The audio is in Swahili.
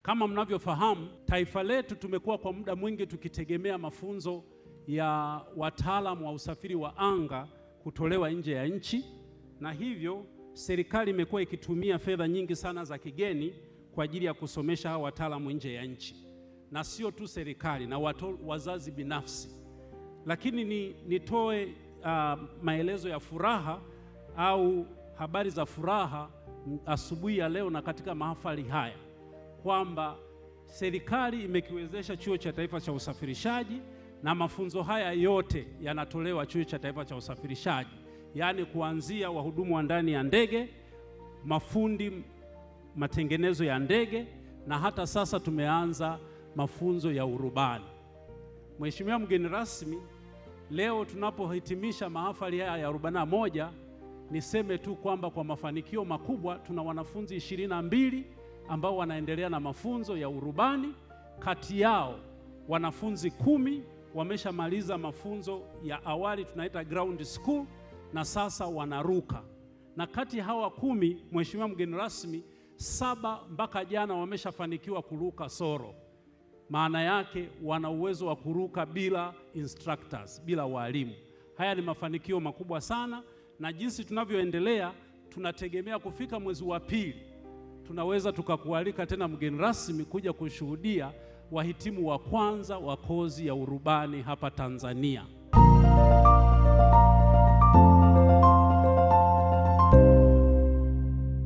Kama mnavyofahamu, taifa letu tumekuwa kwa muda mwingi tukitegemea mafunzo ya wataalamu wa usafiri wa anga kutolewa nje ya nchi, na hivyo serikali imekuwa ikitumia fedha nyingi sana za kigeni kwa ajili ya kusomesha hawa wataalamu nje ya nchi, na sio tu serikali na wazazi binafsi. Lakini nitoe maelezo ya furaha au habari za furaha asubuhi ya leo na katika mahafali haya kwamba serikali imekiwezesha Chuo cha Taifa cha Usafirishaji, na mafunzo haya yote yanatolewa Chuo cha Taifa cha Usafirishaji, yaani kuanzia wahudumu wa ndani ya ndege, mafundi matengenezo ya ndege, na hata sasa tumeanza mafunzo ya urubani. Mheshimiwa mgeni rasmi, leo tunapohitimisha mahafali haya ya 41, niseme tu kwamba kwa mafanikio makubwa tuna wanafunzi 22 ambao wanaendelea na mafunzo ya urubani. Kati yao wanafunzi 10 wameshamaliza mafunzo ya awali tunaita ground school na sasa wanaruka. Na kati hawa 10, Mheshimiwa mgeni rasmi, 7 mpaka jana wameshafanikiwa kuruka soro. Maana yake wana uwezo wa kuruka bila instructors, bila walimu. Haya ni mafanikio makubwa sana, na jinsi tunavyoendelea tunategemea kufika mwezi wa pili tunaweza tukakualika tena mgeni rasmi kuja kushuhudia wahitimu wa kwanza wa kozi ya urubani hapa Tanzania.